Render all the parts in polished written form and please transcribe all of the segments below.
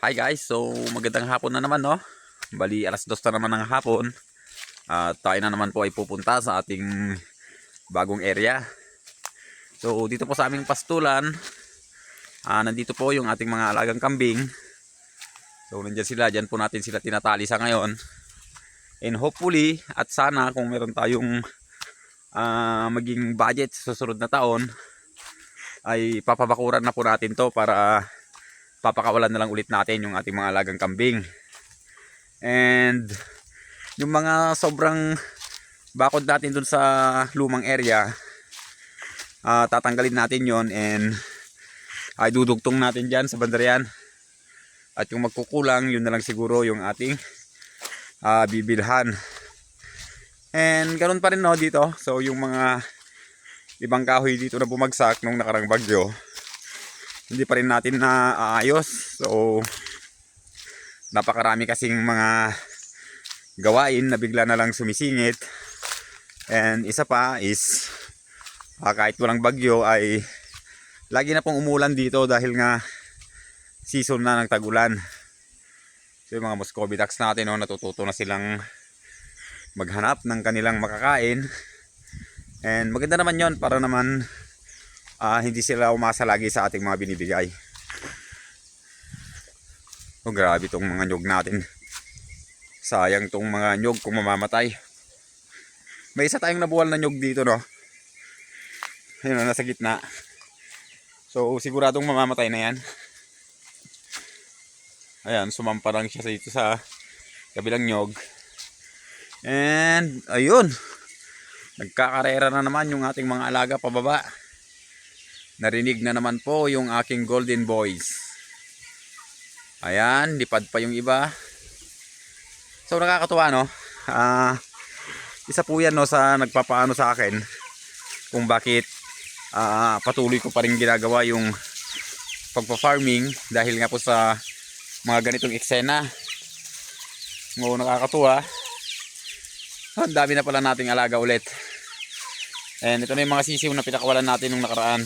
Hi guys, so magandang hapon na naman, no? Bali alas 2 na naman ng hapon at tayo na naman po ay pupunta sa ating bagong area. So dito po sa aming pastulan, nandito po yung ating mga alagang kambing. So nandiyan sila, dyan po natin sila tinatali sa ngayon. And hopefully at sana kung meron tayong maging budget sa susunod na taon, ay papabakuran na po natin to para papakawalan na lang ulit natin yung ating mga alagang kambing. And yung mga sobrang bakod natin dun sa lumang area, tatanggalin natin yon and ay dudugtong natin dyan sa bandaryan. At yung magkukulang, yun na lang siguro yung ating bibilhan. And ganoon pa rin, no, dito. So yung mga ibang kahoy dito na bumagsak nung nakarang bagyo, hindi pa rin natin na aayos. So napakarami kasing mga gawain na bigla na lang sumisingit. And isa pa is kahit walang bagyo ay lagi na pong umulan dito dahil nga season na ng tagulan. So yung mga Muscovy ducks natin, no, natututo na silang maghanap ng kanilang makakain. And maganda naman yon para naman hindi sila umasa lagi sa ating mga binibigay. Oh, grabe tong mga nyog natin. Sayang tong mga nyog kung mamamatay. May isa tayong nabuwal na nyog dito, no. Ayun, nasa gitna. So siguradong mamamatay na yan. Ayan, sumampa lang siya dito sa kabilang nyog. And ayun, nagkakarera na naman yung ating mga alaga pababa. Narinig na naman po yung aking golden boys. Ayan, lipad pa yung iba. So nakakatuwa, no. Isa po yan, no, sa nagpapaano sa akin kung bakit patuloy ko pa rin ginagawa yung pagpa-farming, dahil nga po sa mga ganitong eksena. Oo, nakakatuwa. Ang dami na pala nating alaga ulit. And ito na yung mga sisiw na pinakawalan natin nung nakaraan.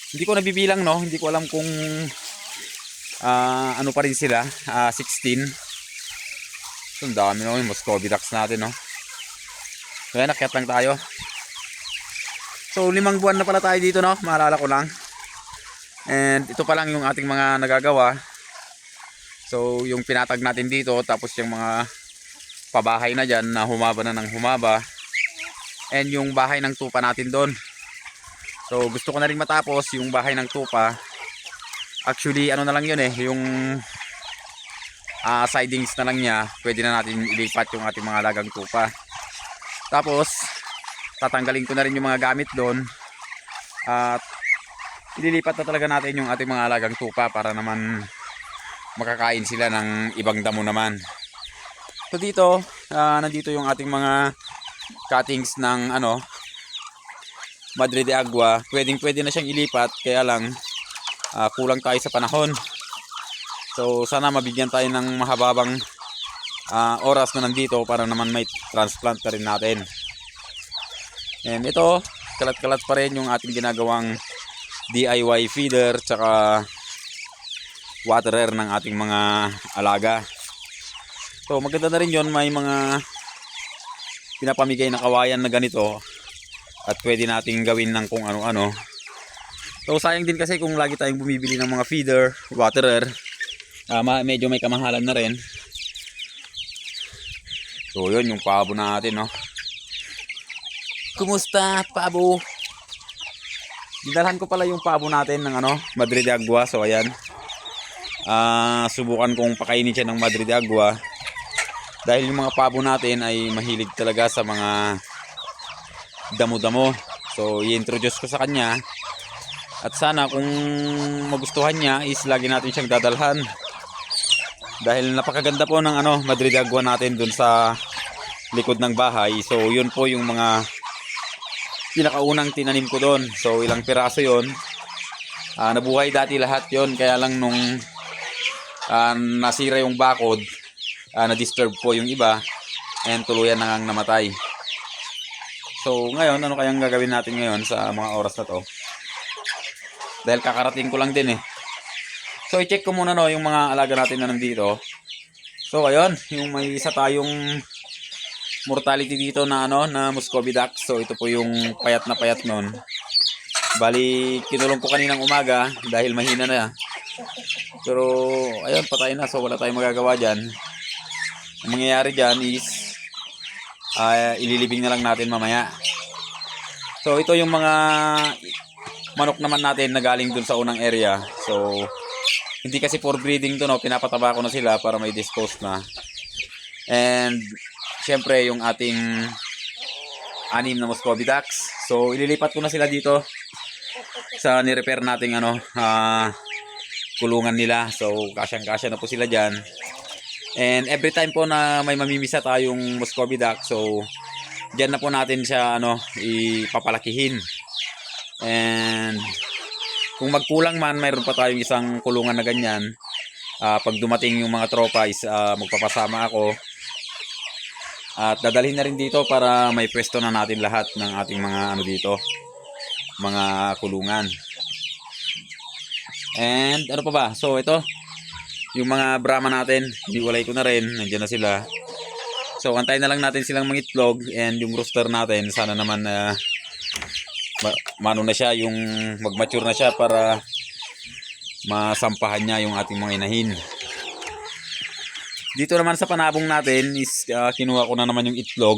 Hindi ko nabibilang, no. Hindi ko alam kung ano pa rin sila. 16. So, ang dami, no, yung Muscovy ducks natin, no. So yan, nakyat lang tayo. So 5 buwan na pala tayo dito, no. Maalala ko lang. And ito pa lang yung ating mga nagagawa. So yung pinatag natin dito, tapos yung mga pabahay na dyan na humaba na ng humaba. And yung bahay ng tupa natin doon. So gusto ko na rin matapos yung bahay ng tupa. Actually ano na lang yun, yung sidings na lang niya. Pwede na natin ilipat yung ating mga alagang tupa. Tapos tatanggalin ko na rin yung mga gamit doon. At ililipat na talaga natin yung ating mga alagang tupa para naman makakain sila ng ibang damo naman. So dito, nandito yung ating mga cuttings ng Madre de Agua. Pwede na siyang ilipat, kaya lang kulang tayo sa panahon. So sana mabigyan tayo ng mahababang oras na nandito para naman may transplant na rin natin. And ito, kalat-kalat pa rin yung ating ginagawang DIY feeder tsaka waterer ng ating mga alaga. So maganda na rin yun, may mga pinapamigay na kawayan na ganito at pwede nating gawin ng kung ano-ano. So sayang din kasi kung lagi tayong bumibili ng mga feeder, waterer, medyo may kamahalan na rin. So yun yung pabo natin, no. Kumusta, pabo? Dinalhan ko pala yung pabo natin ng Madre de Agua. So ayan, subukan kong pakainin siya ng Madre de Agua dahil yung mga pabo natin ay mahilig talaga sa mga damo-damo. So i-introduce ko sa kanya at sana kung magustuhan niya is lagi natin siyang dadalhan dahil napakaganda po ng Madre de Agua natin dun sa likod ng bahay. So yun po yung mga pinakaunang tinanim ko doon. So ilang piraso yon, nabuhay dati lahat yon, kaya lang nung nasira yung bakod, na-disturb po yung iba and tuluyan na ngang namatay. So ngayon, ano kayang gagawin natin ngayon sa mga oras na to? Dahil kakarating ko lang din So i-check ko muna no yung mga alaga natin na nandito. So ayun, yung may isa tayong mortality dito na ano na Muscovy duck. So ito po yung payat na payat nun. Bali kinulong ko kaninang umaga dahil mahina na. Pero ayun, patay na, so wala tayong magagawa diyan. Ang mangyayari diyan is ililibing na lang natin mamaya. So ito yung mga manok naman natin na galing dun sa unang area. So hindi kasi for breeding to no, pinapataba ko na sila para may dispose na. And syempre yung ating 6 na Muscovy ducks. So ililipat ko na sila dito sa ni-repair nating ano kulungan nila. So kasyang-kasya na po sila diyan. And every time po na may mamimisa tayong Muscovy duck, so diyan na po natin siya ano ipapalakihin. And kung magkulang man, mayroon pa tayong isang kulungan na ganyan. Pag dumating yung mga tropa is magpapasama ako. At dadalhin na rin dito para may pwesto na natin lahat ng ating mga ano dito, mga kulungan. And ano pa ba? So ito, yung mga Brahma natin, hiwalay ko na rin, nandiyan na sila. So antayin na lang natin silang mangitlog. And yung rooster natin, sana naman mano na siya, yung mag-mature na siya para masampahan niya yung ating mga inahin. Dito naman sa panabong natin is kinuha ko na naman yung itlog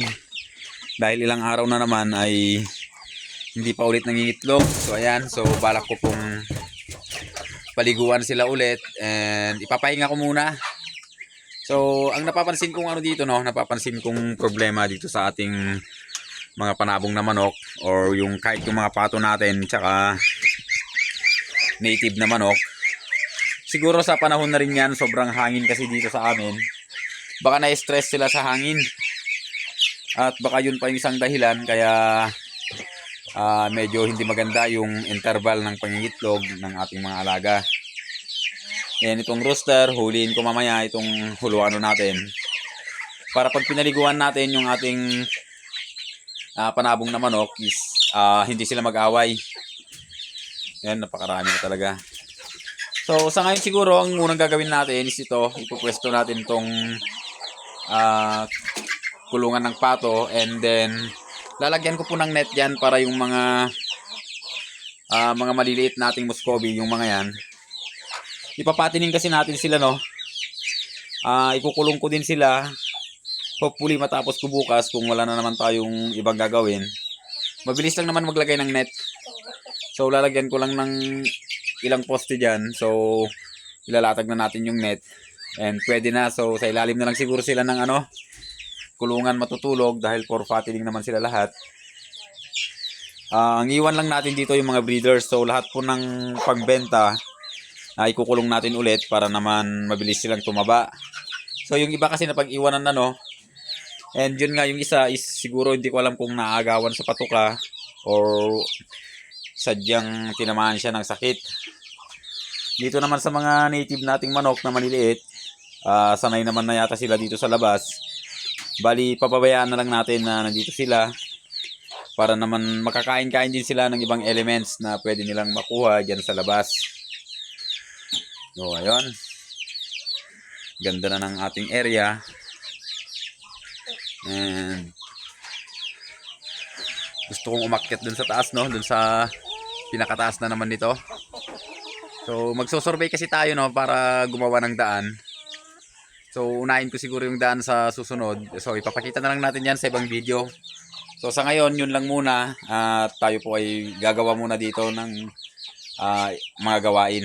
dahil ilang araw na naman ay hindi pa ulit nangingitlog. So ayan, so balak ko pong paliguan sila ulit and ipapahinga ko muna. So ang napapansin kong ano dito no, napapansin kong problema dito sa ating mga panabong na manok or yung kahit yung mga pato natin tsaka native na manok. Siguro sa panahon na rin yan, sobrang hangin kasi dito sa amin. Baka na-stress sila sa hangin. At baka yun pa yung isang dahilan kaya medyo hindi maganda yung interval ng pangingitlog ng ating mga alaga. Yan itong rooster, huliin ko mamaya itong huluano natin. Para pag pinaliguan natin yung ating panabong na manok is hindi sila mag-away. Yan, napakarami na talaga. So sa ngayon siguro ang unang gagawin natin is ito, ipupwesto natin tong kulungan ng pato and then lalagyan ko po ng net yan para yung mga maliliit nating Muscovy, yung mga yan. Ipapatinin kasi natin sila no. Ikukulong ko din sila. Hopefully matapos ko bukas kung wala na naman tayong ibang gagawin. Mabilis lang naman maglagay ng net. So lalagyan ko lang ng ilang poste dyan. So ilalatag na natin yung net. And pwede na. So sa ilalim na lang siguro sila ng ano, kulungan matutulog dahil for fattening naman sila lahat. Ang iwan lang natin dito yung mga breeders. So lahat po ng pagbenta ay ikukulong natin ulit para naman mabilis silang tumaba. So yung iba kasi napag-iwanan na no. And yun nga, yung isa is siguro hindi ko alam kung naagawan sa patuka or sadyang tinamaan siya ng sakit. Dito naman sa mga native nating manok na maliliit, sanay naman na yata sila dito sa labas. Bali, papabayaan na lang natin na nandito sila para naman makakain-kain din sila ng ibang elements na pwede nilang makuha dyan sa labas. So, ayun. Ganda na ng ating area. And gusto kong umakyat dun sa taas no, dun sa pinakataas na naman nito. So magso-survey kasi tayo no para gumawa ng daan. So unahin ko siguro yung daan sa susunod. So ipapakita na lang natin yan sa ibang video. So sa ngayon yun lang muna at tayo po ay gagawa muna dito ng mga gawain.